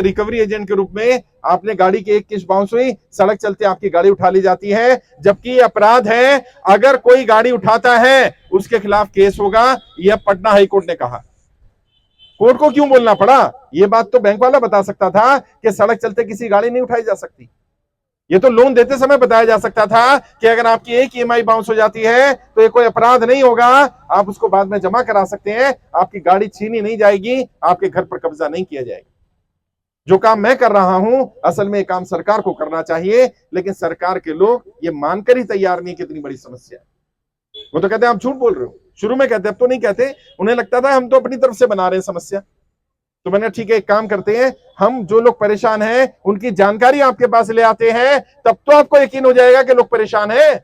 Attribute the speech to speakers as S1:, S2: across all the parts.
S1: Recovery agent के रूप में आपने गाड़ी की एक किस्त बाउंस हुई, सड़क चलते आपकी गाड़ी उठा ली जाती है, जबकि ये अपराध है। अगर कोई गाड़ी उठाता है उसके खिलाफ केस होगा। यह पटना हाईकोर्ट ने कहा। कोर्ट को क्यों बोलना पड़ा? यह बात तो बैंक वाला बता सकता था कि सड़क चलते किसी गाड़ी नहीं उठाई जा सकती। ये तो लोन देते समय बताया जा सकता था कि अगर आपकी एक ईएमआई बाउंस हो जाती है तो ये कोई अपराध नहीं होगा, आप उसको बाद में जमा करा सकते हैं, आपकी गाड़ी छीनी नहीं जाएगी, आपके घर पर कब्जा नहीं किया जाएगा। जो काम मैं कर रहा हूं, असल में ये काम सरकार को करना चाहिए, लेकिन सरकार के लोग ये मानकर ही तैयार नहीं कि इतनी बड़ी समस्या है। वो तो कहते हैं आप झूठ बोल रहे हो। शुरू में कहते, अब तो नहीं कहते। उन्हें लगता था हम तो अपनी तरफ से बना रहे हैं समस्या। तो मैंने ठीक है, एक काम करते हैं, हम जो लोग परेशान हैं उनकी जानकारी आपके पास ले आते हैं, तब तो आपको यकीन हो जाएगा कि लोग परेशान हैं।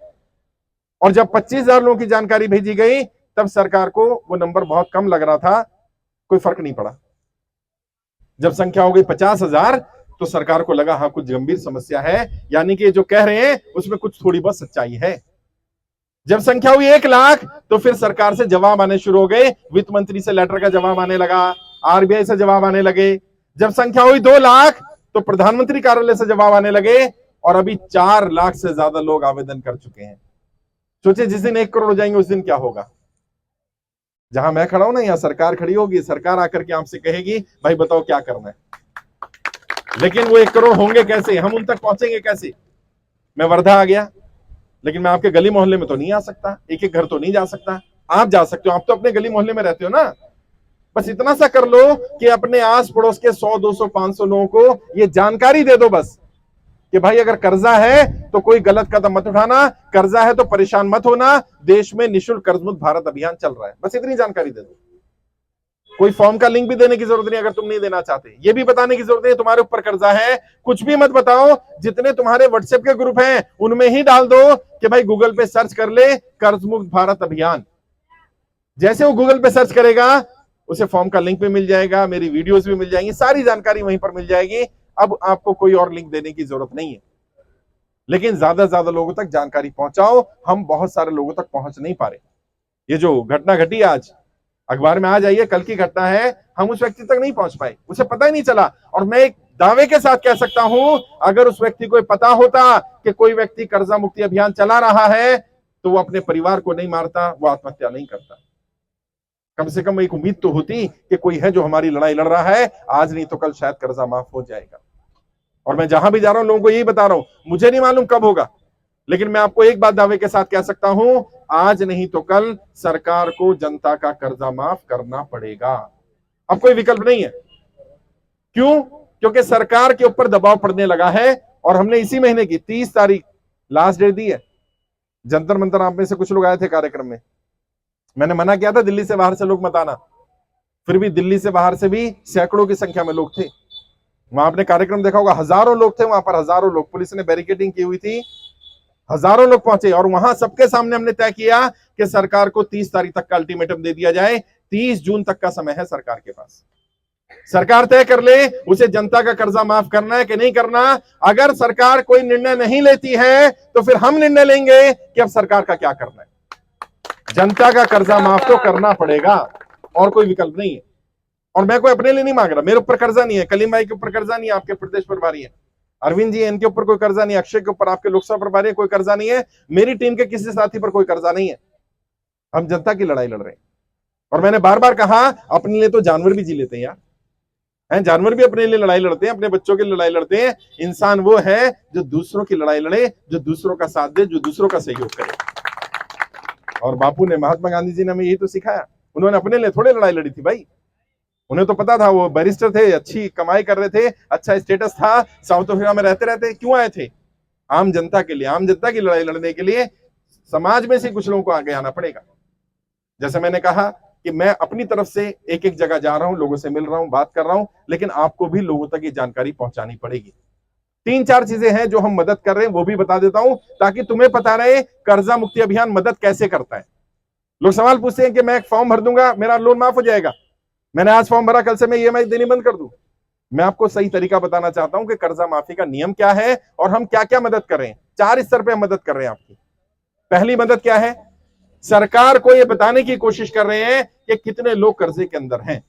S1: और जब 25,000 लोगों की जानकारी भेजी गई, तब सरकार को वो नंबर बहुत कम लग रहा था, कोई फर्क नहीं पड़ा। जब संख्या हो गई 50,000 तो सरकार को लगा हाँ कुछ गंभीर समस्या है, यानी कि जो कह रहे हैं उसमें कुछ थोड़ी बहुत सच्चाई है। जब संख्या हुई 1 लाख तो फिर सरकार से जवाब आने शुरू हो गए। वित्त मंत्री से लेटर का जवाब आने लगा, आरबीआई से जवाब आने लगे। जब संख्या हुई 2 लाख तो प्रधानमंत्री कार्यालय से जवाब आने लगे, और अभी 4 लाख से ज्यादा लोग आवेदन कर चुके हैं। सोचिए जिस दिन 1 करोड़ हो जाएंगे उस दिन क्या होगा। जहां मैं खड़ा हूं ना, यहां सरकार खड़ी होगी, सरकार आकर के आपसे कहेगी भाई बताओ क्या करना है। लेकिन वो 1 करोड़ होंगे कैसे, हम उन तक पहुंचेंगे कैसे? मैं वर्धा आ गया, लेकिन मैं आपके गली मोहल्ले में तो नहीं आ सकता, एक एक घर तो नहीं जा सकता। आप जा सकते हो, आप तो अपने गली मोहल्ले में रहते हो ना। बस इतना सा कर लो कि अपने आस पड़ोस के 100, 200, 500 लोगों को ये जानकारी दे दो बस कि भाई अगर कर्जा है तो कोई गलत कदम मत उठाना, कर्जा है तो परेशान मत होना, देश में निःशुल्क कर्ज मुक्त भारत अभियान चल रहा है। बस इतनी जानकारी दे दो। कोई फॉर्म का लिंक भी देने की जरूरत नहीं अगर तुम नहीं देना चाहते। ये भी बताने की जरूरत नहीं तुम्हारे ऊपर कर्जा है, कुछ भी मत बताओ। जितने तुम्हारे व्हाट्सएप के ग्रुप हैं उनमें ही डाल दो कि भाई गूगल पे सर्च कर ले कर्ज मुक्त भारत अभियान। जैसे वो गूगल पे सर्च करेगा उसे फॉर्म का लिंक भी मिल जाएगा, मेरी वीडियोस भी मिल जाएंगी, सारी जानकारी वहीं पर मिल जाएगी। अब आपको कोई और लिंक देने की जरूरत नहीं है। लेकिन ज्यादा से ज्यादा लोगों तक जानकारी पहुंचाओ। हम बहुत सारे लोगों तक पहुंच नहीं पा रहे। ये जो घटना घटी आज अखबार में आ जाइए, कल की घटना है, हम उस व्यक्ति तक नहीं पहुंच पाए, उसे पता ही नहीं चला। और मैं एक दावे के साथ कह सकता हूं, अगर उस व्यक्ति को पता होता कि कोई व्यक्ति कर्जा मुक्ति अभियान चला रहा है तो वो अपने परिवार को नहीं मारता, वो आत्महत्या नहीं करता। कम से कम एक उम्मीद तो होती कि कोई है जो हमारी लड़ाई लड़ रहा है, आज नहीं तो कल शायद कर्जा माफ हो जाएगा। और मैं जहां भी जा रहा हूं लोगों को यही बता रहा हूं, मुझे नहीं मालूम कब होगा, लेकिन मैं आपको एक बात दावे के साथ कह सकता हूं, आज नहीं तो कल सरकार को जनता का कर्जा माफ करना पड़ेगा। अब कोई विकल्प नहीं है। क्यों? क्योंकि सरकार के ऊपर दबाव पड़ने लगा है। और हमने इसी महीने की 30 तारीख लास्ट डेट दी है। जंतर मंतर आप में से कुछ लोग आए थे कार्यक्रम में, मैंने मना किया था दिल्ली से बाहर से लोग मत आना, फिर भी दिल्ली से बाहर से भी सैकड़ों की संख्या में लोग थे। वहां आपने कार्यक्रम देखा होगा, हजारों लोग थे वहां पर, हजारों लोग। पुलिस ने बैरिकेडिंग की हुई थी, हजारों लोग पहुंचे। और वहां सबके सामने हमने तय किया कि सरकार को 30 तारीख तक का अल्टीमेटम दे दिया जाए। 30 जून तक का समय है सरकार के पास। सरकार तय कर ले उसे जनता का कर्जा माफ करना है कि नहीं करना। अगर सरकार कोई निर्णय नहीं लेती है तो फिर हम निर्णय लेंगे कि अब सरकार का क्या करना है। जनता का कर्जा माफ तो करना पड़ेगा, और कोई विकल्प नहीं है। और मैं कोई अपने लिए नहीं मांग रहा, मेरे ऊपर कर्जा नहीं है, कलीम भाई के ऊपर कर्जा नहीं है, आपके प्रदेश प्रभारी है, अरविंद जी इनके ऊपर कोई कर्जा नहीं है, अक्षय के ऊपर आपके लोकसभा प्रभारी कोई कर्जा नहीं है, मेरी टीम के किसी साथी पर कोई कर्जा नहीं है। हम जनता की लड़ाई लड़ रहे हैं। और मैंने बार बार कहा, अपने लिए तो जानवर भी जी लेते हैं यार, हैं, जानवर भी अपने लिए लड़ाई लड़ते हैं, अपने बच्चों की लड़ाई लड़ते हैं। इंसान वो है जो दूसरों की लड़ाई लड़े, जो दूसरों का साथ दे, जो दूसरों का सहयोग करे। और बापू ने, महात्मा गांधी जी ने हमें यही तो सिखाया। उन्होंने अपने लिए थोड़े लड़ाई लड़ी थी भाई, उन्हें तो पता था, वो बैरिस्टर थे, अच्छी कमाई कर रहे थे, अच्छा स्टेटस था, साउथ अफ्रीका में रहते रहते क्यों आए थे? आम जनता के लिए, आम जनता की लड़ाई लड़ने के लिए। समाज में से कुछ लोगों को आगे आना पड़ेगा। जैसे मैंने कहा कि मैं अपनी तरफ से एक एक जगह जा रहा हूं, लोगों से मिल रहा हूं, बात कर रहा हूं, लेकिन आपको भी लोगों तक ये जानकारी पहुंचानी पड़ेगी। 3-4 चीजें हैं जो हम मदद कर रहे हैं, वो भी बता देता हूं ताकि तुम्हें पता रहे कर्जा मुक्ति अभियान मदद कैसे करता है। लोग सवाल पूछते हैं कि मैं एक फॉर्म भर दूंगा, मेरा लोन माफ हो जाएगा, मैंने आज फॉर्म भरा, कल से मैं ईएमआई देनी बंद कर दूं। मैं आपको सही तरीका बताना चाहता हूं कि कर्जा माफी का नियम क्या है और हम क्या क्या मदद कर रहे हैं। 4 स्तर पे हम मदद कर रहे हैं आपकी। पहली मदद क्या है? सरकार को यह बताने की कोशिश कर रहे हैं कि कितने लोग कर्जे के अंदर हैं।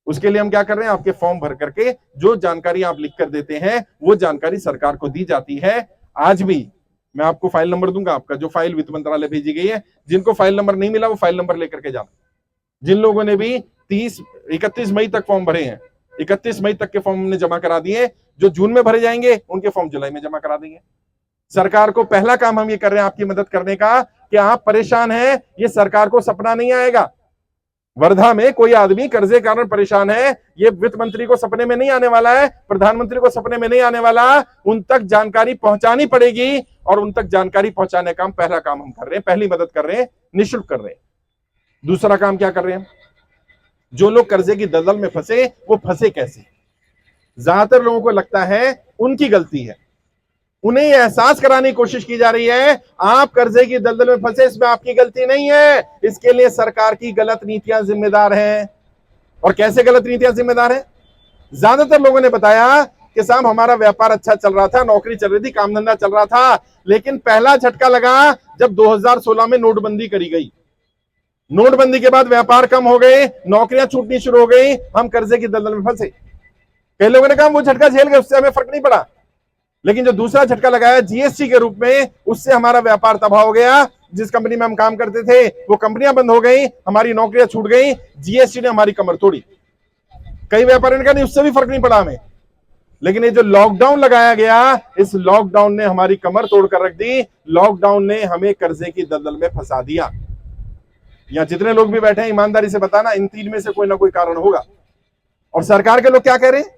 S1: उसके लिए हम क्या कर रहे हैं, आपके फॉर्म भर करके जो जानकारी आप लिख कर देते हैं वो जानकारी सरकार को दी जाती है। आज भी मैं आपको फाइल नंबर दूंगा, आपका जो फाइल वित्त मंत्रालय भेजी गई है, जिनको फाइल नंबर नहीं मिला वो फाइल नंबर लेकर के जाना। जिन लोगों ने भी 31 मई तक फॉर्म भरे हैं, 31 मई तक के फॉर्म हमने जमा करा दिए, जो जून में भरे जाएंगे उनके फॉर्म जुलाई में जमा करा देंगे। सरकार को पहला काम हम ये कर रहे हैं आपकी मदद करने का, कि आप परेशान हैं, ये सरकार को सपना नहीं आएगा। वर्धा में कोई आदमी कर्जे के कारण परेशान है, ये वित्त मंत्री को सपने में नहीं आने वाला है, प्रधानमंत्री को सपने में नहीं आने वाला। उन तक जानकारी पहुंचानी पड़ेगी और उन तक जानकारी पहुंचाने का पहला काम हम कर रहे हैं, पहली मदद कर रहे हैं, निःशुल्क कर रहे हैं। दूसरा काम क्या कर रहे हैं, जो लोग कर्जे की दलदल में फंसे वो फंसे कैसे। ज्यादातर लोगों को लगता है उनकी गलती है, उन्हें एहसास कराने की कोशिश की जा रही है आप कर्जे की दलदल में फंसे, इसमें आपकी गलती नहीं है, इसके लिए सरकार की गलत नीतियां जिम्मेदार हैं। और कैसे गलत नीतियां जिम्मेदार हैं? ज्यादातर लोगों ने बताया कि साहब हमारा व्यापार अच्छा चल रहा था, नौकरी चल रही थी, काम धंधा चल रहा था, लेकिन पहला झटका लगा जब 2016 में नोटबंदी करी गई। नोटबंदी के बाद व्यापार कम हो गए, नौकरियां छूटनी शुरू हो गई, हम कर्जे की दलदल में फंसे। कई लोगों ने कहा वो झटका झेल गए, उससे हमें फर्क नहीं पड़ा, लेकिन जो दूसरा झटका लगाया जीएसटी के रूप में, उससे हमारा व्यापार तबाह हो गया। जिस कंपनी में हम काम करते थे वो कंपनियां बंद हो गई, हमारी नौकरियां छूट गई, जीएसटी ने हमारी कमर तोड़ी। कई व्यापारियों ने कहा नहीं उससे भी फर्क नहीं पड़ा हमें, लेकिन ये जो लॉकडाउन लगाया गया, इस लॉकडाउन ने हमारी कमर तोड़कर रख दी। लॉकडाउन ने हमें कर्जे की दलदल में फंसा दिया। यहां जितने लोग भी बैठे हैं ईमानदारी से बताना, इन तीन में से कोई ना कोई कारण होगा। और सरकार के लोग क्या कह रहे हैं?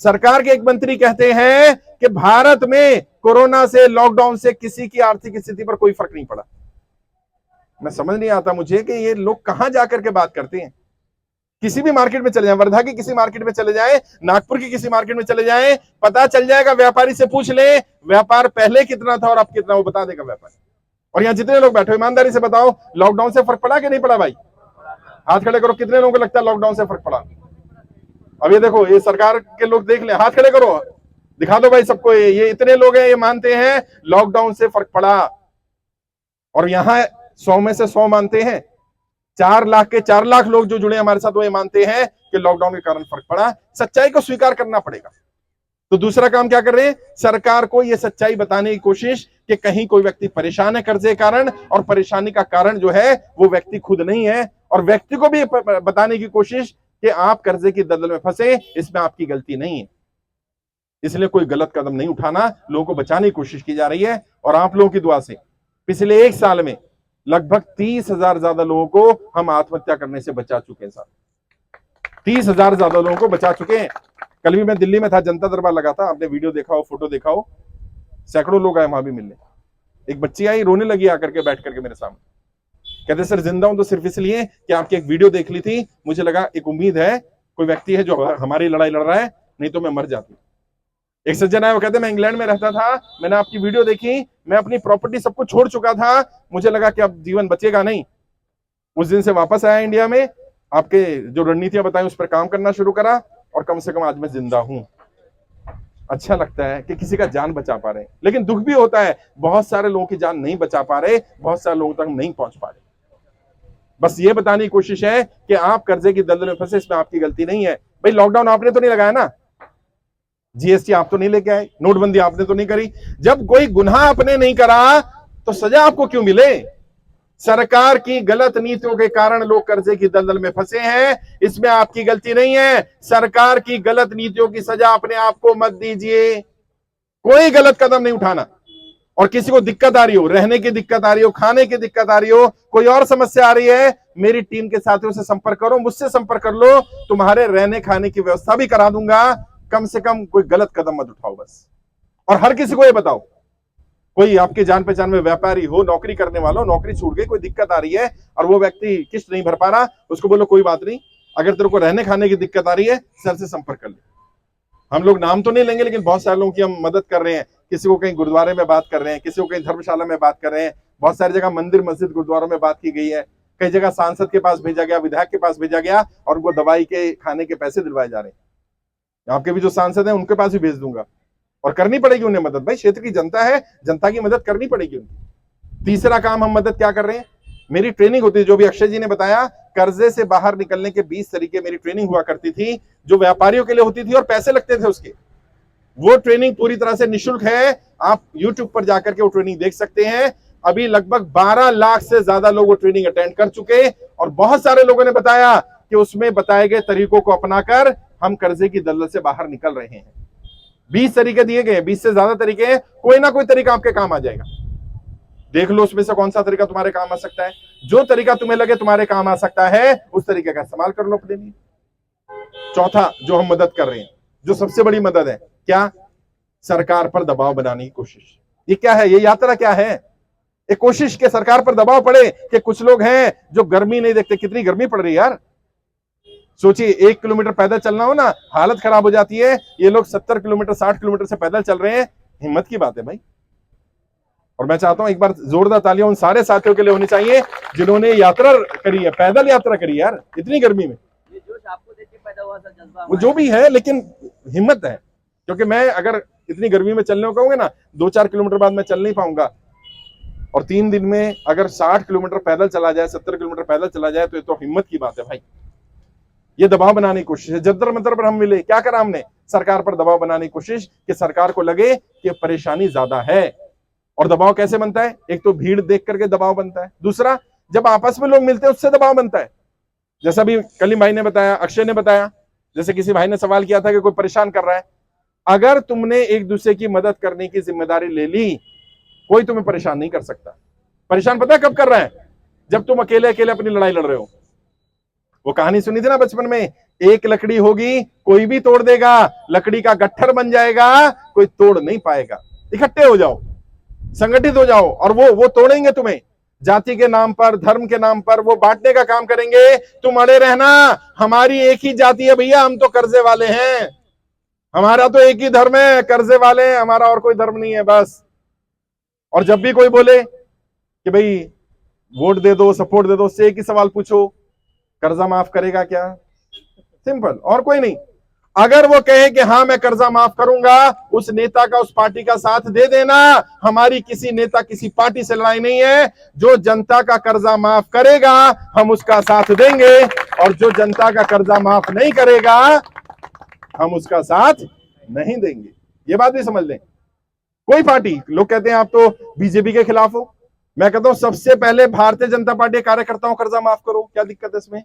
S1: सरकार के एक मंत्री कहते हैं कि भारत में कोरोना से, लॉकडाउन से किसी की आर्थिक स्थिति पर कोई फर्क नहीं पड़ा। मैं समझ नहीं आता मुझे कि ये लोग कहां जाकर के बात करते हैं। किसी भी मार्केट में चले जाएं, वर्धा की किसी मार्केट में चले जाएं, नागपुर की किसी मार्केट में चले जाएं, पता चल जाएगा। व्यापारी से पूछ ले व्यापार पहले कितना था और अब कितना, वो बता देगा व्यापारी। और यहां जितने लोग बैठे हो ईमानदारी से बताओ, लॉकडाउन से फर्क पड़ा कि नहीं पड़ा? भाई हाथ खड़े करो, कितने लोगों को लगता है लॉकडाउन से फर्क पड़ा? अब ये देखो, ये सरकार के लोग देख ले, हाथ खड़े करो, दिखा दो भाई सबको। ये इतने लोग हैं, ये मानते हैं लॉकडाउन से फर्क पड़ा। और यहां 100 में से 100 मानते हैं। 4 लाख के 4 लाख लोग जो जुड़े हमारे साथ, वो ये मानते हैं कि लॉकडाउन के कारण फर्क पड़ा। सच्चाई को स्वीकार करना पड़ेगा। तो दूसरा काम क्या कर रहे हैं? सरकार को यह सच्चाई बताने की कोशिश कि कहीं कोई व्यक्ति परेशान है कर्जे के कारण, और परेशानी का कारण जो है वो व्यक्ति खुद नहीं है, और व्यक्ति को भी बताने की कोशिश कि आप कर्जे की दलदल में फंसे, इसमें आपकी गलती नहीं है। इसलिए कोई गलत कदम नहीं उठाना, लोगों को बचाने की कोशिश की जा रही है। और आप लोगों की दुआ से पिछले 1 साल में लगभग 30,000 ज्यादा लोगों को हम आत्महत्या करने से बचा चुके हैं। 30,000 ज्यादा लोगों को बचा चुके हैं। कल भी मैं दिल्ली में था, जनता दरबार लगा था, आपने वीडियो देखा हो, फोटो देखा हो, सैकड़ों लोग आए वहां भी मिलने। एक बच्ची आई, रोने लगी आकर के, बैठ करके मेरे सामने, कहते सर जिंदा हूं तो सिर्फ इसलिए कि आपकी एक वीडियो देख ली थी, मुझे लगा एक उम्मीद है, कोई व्यक्ति है जो हमारी लड़ाई लड़ रहा है, नहीं तो मैं मर जाती। एक सज्जन आया, वो कहते मैं इंग्लैंड में रहता था, मैंने आपकी वीडियो देखी, मैं अपनी प्रॉपर्टी सब कुछ छोड़ चुका था, मुझे लगा कि अब जीवन बचेगा नहीं। उस दिन से वापस आया इंडिया में, आपके जो रणनीतियां बताई उस पर काम करना शुरू करा, और कम से कम आज मैं जिंदा हूं। अच्छा लगता है कि किसी का जान बचा पा रहे हैं, लेकिन दुख भी होता है बहुत सारे लोगों की जान नहीं बचा पा रहे, बहुत सारे लोगों तक नहीं पहुंच पा रहे। बस ये बताने की कोशिश है कि आप कर्जे की दलदल में फंसे, इसमें आपकी गलती नहीं है। भाई लॉकडाउन आपने तो नहीं लगाया ना, जीएसटी आप तो नहीं लेके आए, नोटबंदी आपने तो नहीं करी। जब कोई गुनाह आपने नहीं करा तो सजा आपको क्यों मिले? सरकार की गलत नीतियों के कारण लोग कर्जे की दलदल में फंसे हैं, इसमें आपकी गलती नहीं है। सरकार की गलत नीतियों की सजा अपने आप को मत दीजिए। कोई गलत कदम नहीं उठाना। और किसी को दिक्कत आ रही हो, रहने की दिक्कत आ रही हो, खाने की दिक्कत आ रही हो, कोई और समस्या आ रही है, मेरी टीम के साथियों से संपर्क करो, मुझसे संपर्क कर लो, तुम्हारे रहने खाने की व्यवस्था भी करा दूंगा। कम से कम कोई गलत कदम मत उठाओ बस। और हर किसी को ये बताओ, कोई आपके जान पहचान में व्यापारी हो, नौकरी करने वाला हो, नौकरी छूट गई, कोई दिक्कत आ रही है और वो व्यक्ति किस्त नहीं भर पा रहा, उसको बोलो कोई बात नहीं, अगर तेरे को रहने खाने की दिक्कत आ रही है सर से संपर्क कर ले। हम लोग नाम तो नहीं लेंगे, लेकिन बहुत सारे लोगों की हम मदद कर रहे हैं। किसी को कहीं गुरुद्वारे में बात कर रहे हैं, किसी को कहीं धर्मशाला में बात कर रहे हैं, बहुत सारी जगह मंदिर मस्जिद गुरुद्वारों में बात की गई है, कई जगह सांसद के पास भेजा गया, विधायक के पास भेजा गया, और उनको दवाई के खाने के पैसे दिलवाए जा रहे हैं। आपके भी जो सांसद हैं उनके पास भी भेज दूंगा, और करनी पड़ेगी उन्हें मदद। भाई क्षेत्र की जनता है, जनता की मदद करनी पड़ेगी उनकी। तीसरा काम हम मदद क्या कर रहे हैं? मेरी ट्रेनिंग होती थी, जो भी अक्षय जी ने बताया, कर्जे से बाहर निकलने के 20 तरीके मेरी ट्रेनिंग हुआ करती थी, जो व्यापारियों के लिए होती थी और पैसे लगते थे उसके। वो ट्रेनिंग पूरी तरह से निःशुल्क है, आप YouTube पर जाकर के वो ट्रेनिंग देख सकते हैं। अभी लगभग 12 लाख से ज्यादा लोग वो ट्रेनिंग अटेंड कर चुके, और बहुत सारे लोगों ने बताया कि उसमें बताए गए तरीकों को अपनाकर हम कर्जे की दलदल से बाहर निकल रहे हैं। 20 तरीके दिए गए, 20 से ज्यादा तरीके हैं, कोई ना कोई तरीका आपके काम आ जाएगा। देख लो उसमें से कौन सा तरीका तुम्हारे काम आ सकता है। जो तरीका तुम्हें लगे तुम्हारे काम आ सकता है, उस तरीके का इस्तेमाल कर लो अपने लिए। चौथा जो हम मदद कर रहे हैं, जो सबसे बड़ी मदद है, क्या? सरकार पर दबाव बनाने की कोशिश। ये क्या है? ये यात्रा क्या है? एक कोशिश के सरकार पर दबाव पड़े कि कुछ लोग हैं जो गर्मी नहीं देखते। कितनी गर्मी पड़ रही है यार, सोचिए 1 किलोमीटर पैदल चलना हो ना, हालत खराब हो जाती है। ये लोग 70 किलोमीटर 60 किलोमीटर से पैदल चल रहे हैं, हिम्मत की बात है भाई। और मैं चाहता हूं एक बार जोरदार तालियां उन सारे साथियों के लिए होनी चाहिए जिन्होंने यात्रा करी है, पैदल यात्रा करी है यार, इतनी गर्मी में।
S2: ये जोश आपको देख के पैदा हुआ था जज्बा,
S1: वो जो भी है, लेकिन हिम्मत है। क्योंकि मैं अगर इतनी गर्मी में चलने को कहूंगा ना, 2-4 किलोमीटर बाद मैं चल नहीं पाऊंगा। और 3 दिन में अगर 60 किलोमीटर पैदल चला जाए, 70 किलोमीटर पैदल चला जाए, तो ये तो हिम्मत की बात है भाई। ये दबाव बनाने की कोशिश है। जंतर मंतर पर हम मिले, क्या करा हमने? सरकार पर दबाव बनाने की कोशिश कि सरकार को लगे कि परेशानी ज्यादा है। और दबाव कैसे बनता है? एक तो भीड़ देख करके दबाव बनता है, दूसरा जब आपस में लोग मिलते हैं उससे दबाव बनता है। जैसा भी कलीम भाई ने बताया, अक्षय ने बताया, जैसे किसी भाई ने सवाल किया था कि कोई परेशान कर रहा है, अगर तुमने एक दूसरे की मदद करने की जिम्मेदारी ले ली, कोई तुम्हें परेशान नहीं कर सकता। परेशान पता है कब कर रहा है? जब तुम अकेले अकेले अपनी लड़ाई लड़ रहे हो। वो कहानी सुनी थी ना बचपन में, एक लकड़ी होगी, कोई भी तोड़ देगा, लकड़ी का गट्ठर बन जाएगा, कोई तोड़ नहीं पाएगा। इकट्ठे हो जाओ, संगठित हो जाओ, और वो तोड़ेंगे तुम्हें। जाति के नाम पर, धर्म के नाम पर वो बांटने का काम करेंगे। तुम अड़े रहना, हमारी एक ही जाति है भैया, हम तो कर्जे वाले हैं, हमारा तो एक ही धर्म है, कर्जे वाले हैं, हमारा और कोई धर्म नहीं है, बस। और जब भी कोई बोले कि भाई वोट दे दो, सपोर्ट दे दो, उससे एक ही सवाल पूछो, कर्जा माफ करेगा क्या? सिंपल, और कोई नहीं। अगर वो कहे कि हाँ मैं कर्जा माफ करूंगा, उस नेता का, उस पार्टी का साथ दे देना। हमारी किसी नेता किसी पार्टी से लड़ाई नहीं है। जो जनता का कर्जा माफ करेगा हम उसका साथ देंगे, और जो जनता का कर्जा माफ नहीं करेगा हम उसका साथ नहीं देंगे। ये बात भी समझ लें। कोई पार्टी, लोग कहते हैं आप तो बीजेपी के खिलाफ हो, मैं कहता हूं सबसे पहले भारतीय जनता पार्टी कार्यकर्ताओं कर्जा माफ करो, क्या दिक्कत है इसमें?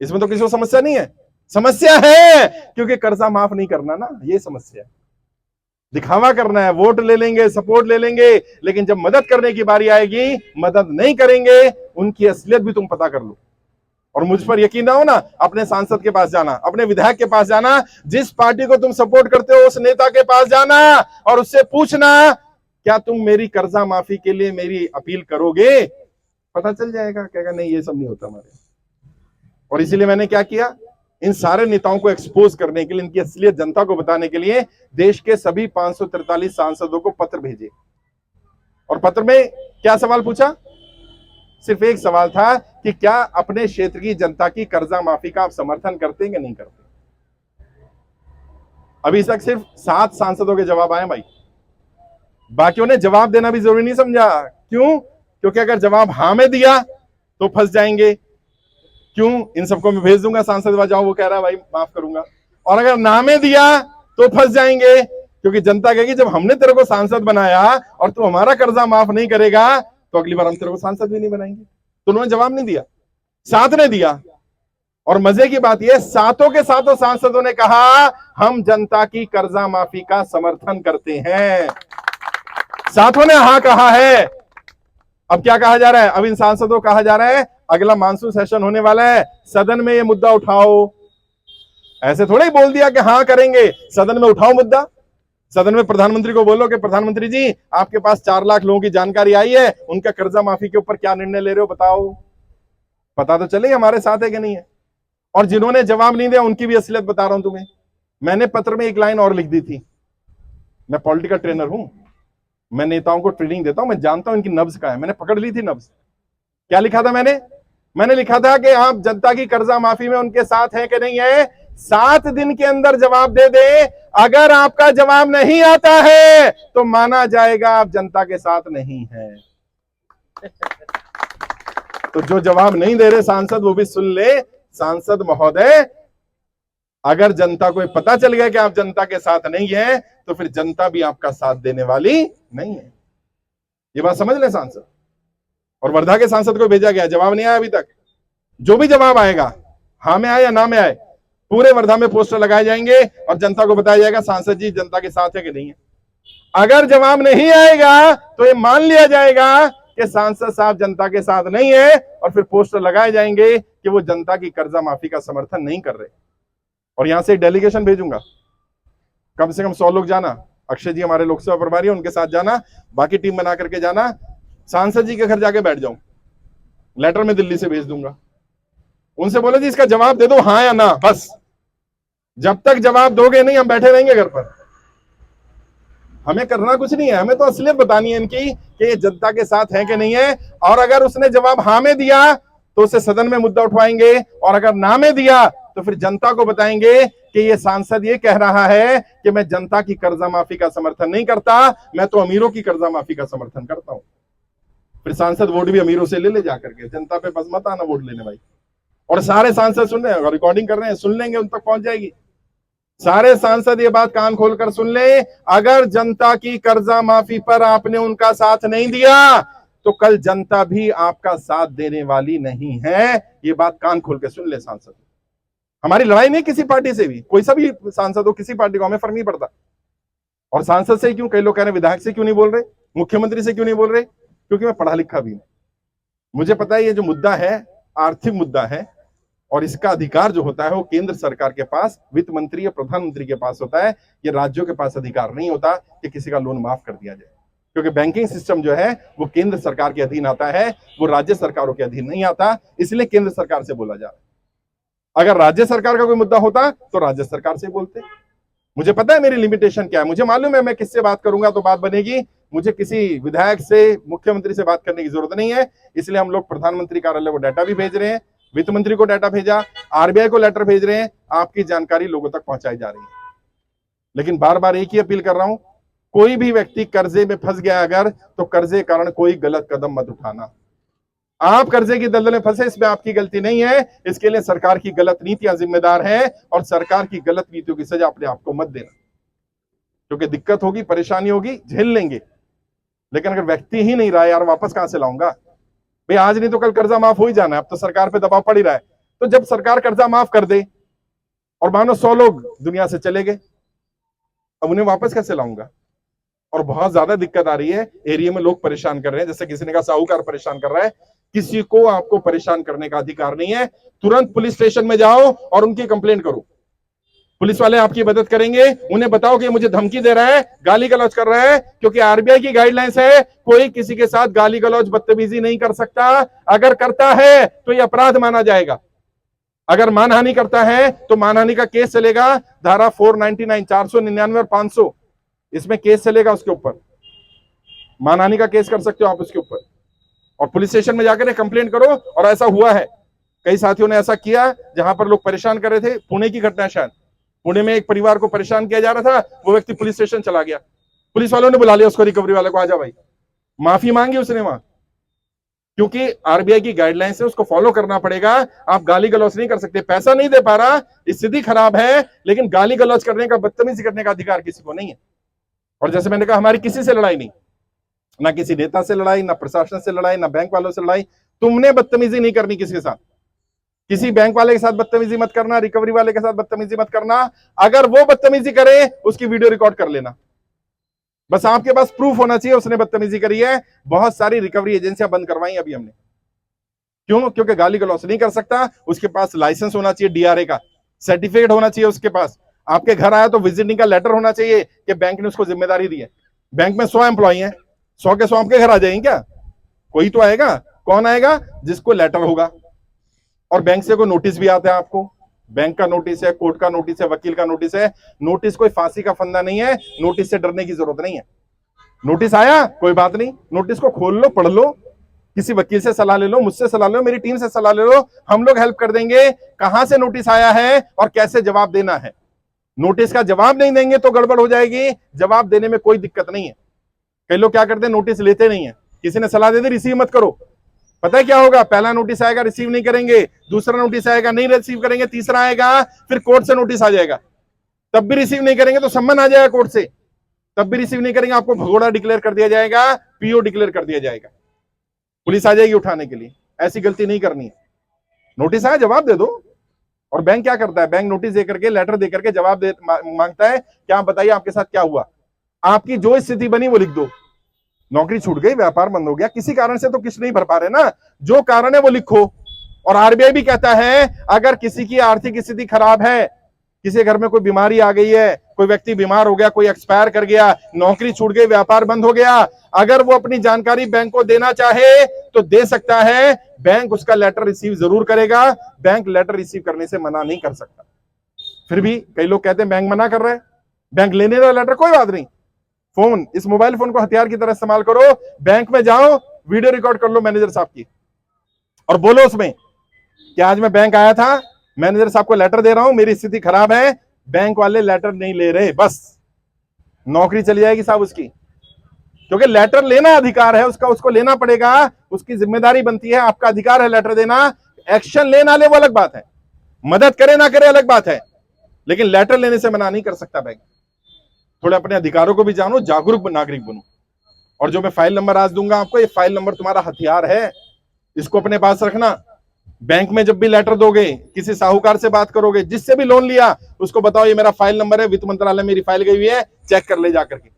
S1: इसमें तो किसी को समस्या नहीं है। समस्या है क्योंकि कर्जा माफ नहीं करना ना, ये समस्या है। दिखावा करना है, वोट ले लेंगे, सपोर्ट ले लेंगे, लेकिन जब मदद करने की बारी आएगी मदद नहीं करेंगे। उनकी असलियत भी तुम पता कर लो। और मुझ पर यकीन ना हो ना, अपने सांसद के पास जाना, अपने विधायक के पास जाना, जिस पार्टी को तुम सपोर्ट करते हो उस नेता के पास जाना और उससे पूछना क्या तुम मेरी कर्जा माफी के लिए मेरी अपील करोगे? पता चल जाएगा, कहेगा नहीं ये सब नहीं होता हमारे। और इसीलिए मैंने क्या किया, इन सारे नेताओं को एक्सपोज करने के लिए, इनकी असलियत जनता को बताने के लिए देश के सभी 543 सांसदों को पत्र भेजे। और पत्र में क्या सवाल पूछा? सिर्फ एक सवाल था कि क्या अपने क्षेत्र की जनता की कर्जा माफी का आप समर्थन करते हैं कि नहीं करते? अभी तक सिर्फ 7 सांसदों के जवाब आए भाई। बाकियों ने जवाब देना भी जरूरी नहीं समझा। क्यों? क्योंकि अगर जवाब हाँ में दिया तो फंस जाएंगे। क्यों? इन सबको मैं भेज दूंगा सांसद जाओ, वो कह रहा है भाई माफ करूंगा। और अगर ना में दिया तो फंस जाएंगे, क्योंकि जनता कहेगी जब हमने तेरे को सांसद बनाया और तू हमारा कर्जा माफ नहीं करेगा तो अगली बार हम तेरे को सांसद भी नहीं बनाएंगे। तो उन्होंने जवाब नहीं दिया, 7 ने दिया। और मजे की बात यह, 7 के 7 सांसदों ने कहा हम जनता की कर्जा माफी का समर्थन करते हैं। 7 ने हाँ कहा है। अब क्या कहा जा रहा है? अब इन सांसदों कहा जा रहा है अगला मानसून सेशन होने वाला है, सदन में ये मुद्दा उठाओ। ऐसे थोड़ा ही बोल दिया कि हाँ करेंगे, सदन में उठाओ मुद्दा। सदन में प्रधानमंत्री को बोलो कि प्रधानमंत्री जी आपके पास 4 लाख लोगों की जानकारी आई है, उनका कर्जा माफी के ऊपर क्या निर्णय ले रहे हो बताओ। पता तो चले हमारे साथ है कि नहीं है। और जिन्होंने जवाब नहीं दिया उनकी भी असलियत बता रहा हूं तुम्हें। मैंने पत्र में एक लाइन और लिख दी थी, मैं पॉलिटिकल ट्रेनर हूं, मैं नेताओं को ट्रेनिंग देता हूं, मैं जानता हूं इनकी नब्ज का है। मैंने पकड़ ली थी नब्ज। क्या लिखा था मैंने लिखा था कि आप जनता की कर्जा माफी में उनके साथ हैं कि नहीं है, 7 दिन के अंदर जवाब दे दे। अगर आपका जवाब नहीं आता है तो माना जाएगा आप जनता के साथ नहीं है। तो जो जवाब नहीं दे रहे सांसद वो भी सुन ले। सांसद महोदय, अगर जनता को पता चल गया कि आप जनता के साथ नहीं है तो फिर जनता भी आपका साथ देने वाली नहीं है। ये बात समझ ले सांसद। और वर्धा के सांसद को भेजा गया, जवाब नहीं आया अभी तक। जो भी जवाब आएगा, हाँ में आए या ना में आए, पूरे वर्धा में पोस्टर लगाए जाएंगे और जनता को बताया जाएगा सांसद जी जनता के साथ है कि नहीं है। अगर जवाब नहीं आएगा तो ये मान लिया जाएगा कि सांसद साहब जनता के साथ नहीं है और फिर पोस्टर लगाए जाएंगे कि वो जनता की कर्जा माफी का समर्थन नहीं कर रहे। और यहां से डेलीगेशन भेजूंगा, कम से कम 100 लोग जाना। अक्षय जी हमारे लोकसभा प्रभारी, उनके साथ जाना, बाकी टीम बना करके जाना। सांसद जी के घर जाके बैठ जाऊं, लेटर में दिल्ली से भेज दूंगा। उनसे बोले जी इसका जवाब दे दो, हाँ या ना। बस जब तक जवाब दोगे नहीं हम बैठे रहेंगे घर पर। हमें करना कुछ नहीं है, हमें तो असलियत बतानी है इनकी कि ये जनता के साथ है कि नहीं है। और अगर उसने जवाब हाँ में दिया तो उसे सदन में मुद्दा उठवाएंगे, और अगर ना में दिया तो फिर जनता को बताएंगे कि ये सांसद ये कह रहा है कि मैं जनता की कर्जा माफी का समर्थन नहीं करता, मैं तो अमीरों की कर्जा माफी का समर्थन करता हूं। फिर सांसद वोट भी अमीरों से ले ले जाकर के, जनता पे बस मत आना वोट लेने भाई। और सारे सांसद सुन रहे हैं, रिकॉर्डिंग कर रहे हैं, सुन लेंगे, उन तक पहुंच जाएगी। सारे सांसद ये बात कान खोलकर सुन ले, अगर जनता की कर्जा माफी पर आपने उनका साथ नहीं दिया तो कल जनता भी आपका साथ देने वाली नहीं है। ये बात कान खोल के सुन ले सांसद। हमारी लड़ाई नहीं किसी पार्टी से भी, कोई सा भी सांसद हो, किसी पार्टी को, हमें फर्क नहीं पड़ता। और सांसद से क्यों, कई लोग कह रहे हैं विधायक से क्यों नहीं बोल रहे, मुख्यमंत्री से क्यों नहीं बोल रहे, क्योंकि मैं पढ़ा लिखा भी हूं। मुझे पता है ये जो मुद्दा है आर्थिक मुद्दा है, और इसका अधिकार जो होता है वो केंद्र सरकार के पास, वित्त मंत्री या प्रधानमंत्री के पास होता है। ये राज्यों के पास अधिकार नहीं होता कि किसी का लोन माफ कर दिया जाए, क्योंकि बैंकिंग सिस्टम जो है वो केंद्र सरकार के अधीन आता है, वो राज्य सरकारों के अधीन नहीं आता। इसलिए केंद्र सरकार से बोला जा रहा है। अगर राज्य सरकार का कोई मुद्दा होता तो राज्य सरकार से बोलते। मुझे पता है मेरी लिमिटेशन क्या है, मुझे मालूम है मैं किससे बात करूंगा तो बात बनेगी। मुझे किसी विधायक से, मुख्यमंत्री से बात करने की जरूरत नहीं है। इसलिए हम लोग प्रधानमंत्री कार्यालय को डाटा भी भेज रहे हैं, वित्त मंत्री को डाटा भेजा, आरबीआई को लेटर भेज रहे हैं, आपकी जानकारी लोगों तक पहुंचाई जा रही है। लेकिन बार बार एक ही अपील कर रहा हूं, कोई भी व्यक्ति कर्जे में फंस गया अगर, तो कर्जे के कारण कोई गलत कदम मत उठाना। आप कर्जे की दलदल में फंसे, इसमें आपकी गलती नहीं है। इसके लिए सरकार की गलत नीतियां जिम्मेदार है, और सरकार की गलत नीतियों की सजा अपने आप को मत देना, क्योंकि दिक्कत होगी, परेशानी होगी, झेल लेंगे। लेकिन अगर व्यक्ति ही नहीं रहा, यार वापस कहां से लाऊंगा भाई, आज नहीं तो कल कर्जा माफ हो ही जाना है। अब तो सरकार पे दबाव पड़ ही रहा है। तो जब सरकार कर्जा माफ कर दे और मानो 100 लोग दुनिया से चले गए, अब उन्हें वापस कैसे लाऊंगा। और बहुत ज्यादा दिक्कत आ रही है, एरिया में लोग परेशान कर रहे हैं। जैसे किसी ने कहा साहूकार परेशान कर रहा है, किसी को आपको परेशान करने का अधिकार नहीं है। तुरंत पुलिस स्टेशन में जाओ और उनकी कंप्लेंट करो, पुलिस वाले आपकी मदद करेंगे। उन्हें बताओ कि मुझे धमकी दे रहा है, गाली गलौज कर रहा है, क्योंकि आरबीआई की गाइडलाइंस है कोई किसी के साथ गाली गलौज बदतमीजी नहीं कर सकता। अगर करता है तो यह अपराध माना जाएगा। अगर मानहानि करता है तो मानहानि का केस चलेगा, धारा 499, 499 और 500, इसमें केस चलेगा उसके ऊपर। मानहानि का केस कर सकते हो आप उसके ऊपर, और पुलिस स्टेशन में जाकर कंप्लेंट करो। और ऐसा हुआ है, कई साथियों ने ऐसा किया जहां पर लोग परेशान कर रहे थे। पुणे की घटना, शायद पुणे में एक परिवार को परेशान किया जा रहा था, वो व्यक्ति पुलिस स्टेशन चला गया, पुलिस वालों ने बुला लिया उसको, रिकवरी वाले को, आजा भाई। माफी मांगी उसने वहां, क्योंकि आरबीआई की गाइडलाइंस है, उसको फॉलो करना पड़ेगा। आप गाली गलौज नहीं कर सकते। पैसा नहीं दे पा रहा, स्थिति खराब है, लेकिन गाली गलौज करने का, बदतमीजी करने का अधिकार किसी को नहीं है। और जैसे मैंने कहा, हमारी किसी से लड़ाई नहीं, ना किसी नेता से लड़ाई, ना प्रशासन से लड़ाई, ना बैंक वालों से लड़ाई। तुमने बदतमीजी नहीं करनी किसी के साथ, किसी बैंक वाले के साथ बदतमीजी मत करना, रिकवरी वाले के साथ बदतमीजी मत करना। अगर वो बदतमीजी करे उसकी वीडियो रिकॉर्ड कर लेना, बस आपके पास प्रूफ होना चाहिए उसने बदतमीजी करी है। बहुत सारी रिकवरी एजेंसियां बंद करवाई अभी हमने। क्यों? क्योंकि गाली गलौज नहीं कर सकता, उसके पास लाइसेंस होना चाहिए, डीआरए का सर्टिफिकेट होना चाहिए उसके पास। आपके घर आया तो विजिटिंग का लेटर होना चाहिए कि बैंक ने उसको जिम्मेदारी दी है। बैंक में 100 एम्प्लॉई हैं, 100 के 100 आपके घर आ जाएंगे क्या? कोई तो आएगा। कौन आएगा? जिसको लेटर होगा। और बैंक से कोई नोटिस भी आता है आपको, बैंक का नोटिस है, कोर्ट का नोटिस है, वकील का नोटिस है। नोटिस कोई फांसी का फंदा नहीं है, नोटिस से डरने की जरूरत नहीं है। नोटिस आया, कोई बात नहीं, नोटिस को खोल लो, पढ़ लो, किसी वकील से सलाह ले लो, मुझसे सलाह ले लो, मेरी टीम से सलाह ले लो, हम लोग हेल्प कर देंगे कहां से नोटिस आया है और कैसे जवाब देना है। नोटिस का जवाब नहीं देंगे तो गड़बड़ हो जाएगी, जवाब देने में कोई दिक्कत नहीं है। कई लोग क्या करते हैं, नोटिस लेते नहीं है, किसी ने सलाह दे दी, रिसीव मत करो, पता है क्या होगा? पहला नोटिस आएगा, रिसीव नहीं करेंगे, दूसरा नोटिस आएगा, नहीं रिसीव करेंगे, तीसरा आएगा, फिर कोर्ट से नोटिस आ जाएगा, तब भी रिसीव नहीं करेंगे तो सम्मन आ जाएगा कोर्ट से, तब भी रिसीव नहीं करेंगे, आपको भगोड़ा डिक्लेयर कर दिया जाएगा, पीओ डिक्लेयर कर दिया जाएगा, पुलिस आ जाएगी उठाने के लिए। ऐसी गलती नहीं करनी है। नोटिस आया, जवाब दे दो। और बैंक क्या करता है? बैंक नोटिस देकर के, लेटर देकर के जवाब दे मांगता है, क्या आप बताइए आपके साथ क्या हुआ, आपकी जो स्थिति बनी वो लिख दो। नौकरी छूट गई, व्यापार बंद हो गया, किसी कारण से तो किस्त नहीं भर पा रहे ना, जो कारण है वो लिखो। और आरबीआई भी कहता है अगर किसी की आर्थिक स्थिति खराब है, किसी घर में कोई बीमारी आ गई है, कोई व्यक्ति बीमार हो गया, कोई एक्सपायर कर गया, नौकरी छूट गई, व्यापार बंद हो गया, अगर वो अपनी जानकारी बैंक को देना चाहे तो दे सकता है, बैंक उसका लेटर रिसीव जरूर करेगा, बैंक लेटर रिसीव करने से मना नहीं कर सकता। फिर भी कई लोग कहते हैं बैंक मना कर रहे हैं, बैंक लेने दो लेटर, कोई बात नहीं, फोन, इस मोबाइल फोन को हथियार की तरह इस्तेमाल करो, बैंक में जाओ, वीडियो रिकॉर्ड कर लो मैनेजर साहब की और बोलो उसमें कि आज मैं बैंक आया था, मैनेजर साहब को लेटर दे रहा हूं, मेरी स्थिति खराब है, बैंक वाले लेटर नहीं ले रहे, बस नौकरी चली जाएगी साहब उसकी, क्योंकि लेटर लेना अधिकार है उसका, उसको लेना पड़ेगा, उसकी जिम्मेदारी बनती है, आपका अधिकार है लेटर देना। एक्शन लेना ले वो अलग बात है, मदद करे ना करे अलग बात है, लेकिन लेटर लेने से मना नहीं कर सकता बैंक। थोड़े अपने अधिकारों को भी जानो, जागरूक नागरिक बनो। और जो मैं फाइल नंबर आज दूंगा आपको, ये फाइल नंबर तुम्हारा हथियार है, इसको अपने पास रखना। बैंक में जब भी लेटर दोगे, किसी साहूकार से बात करोगे, जिससे भी लोन लिया, उसको बताओ ये मेरा फाइल नंबर है, वित्त मंत्रालय मेरी फाइल गई हुई है, चेक कर ले जाकर के।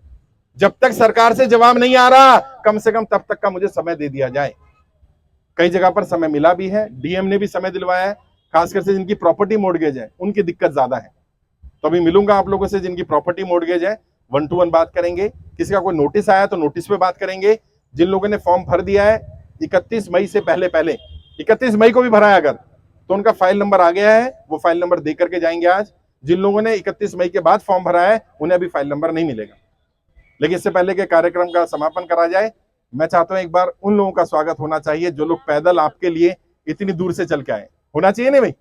S1: जब तक सरकार से जवाब नहीं आ रहा, कम से कम तब तक का मुझे समय दे दिया जाए। कई जगह पर समय मिला भी है, डीएम ने भी समय दिलवाया है, खासकर से जिनकी प्रॉपर्टी मॉर्गेज है उनकी दिक्कत ज्यादा है। तो अभी मिलूंगा आप लोगों से जिनकी प्रॉपर्टी मॉर्गेज है, 1 to 1 बात करेंगे। किसी का कोई नोटिस आया तो नोटिस पे बात करेंगे। जिन लोगों ने फॉर्म भर दिया है 31 मई से पहले 31 मई को भी भरा है अगर, तो उनका फाइल नंबर आ गया है, वो फाइल नंबर दे करके जाएंगे आज। जिन लोगों ने 31 मई के बाद फॉर्म भरा है उन्हें अभी फाइल नंबर नहीं मिलेगा। लेकिन इससे पहले के कार्यक्रम का समापन करा जाए, मैं चाहता हूं एक बार उन लोगों का स्वागत होना चाहिए जो लोग पैदल आपके लिए इतनी दूर से चल के आए। होना चाहिए नहीं भाई?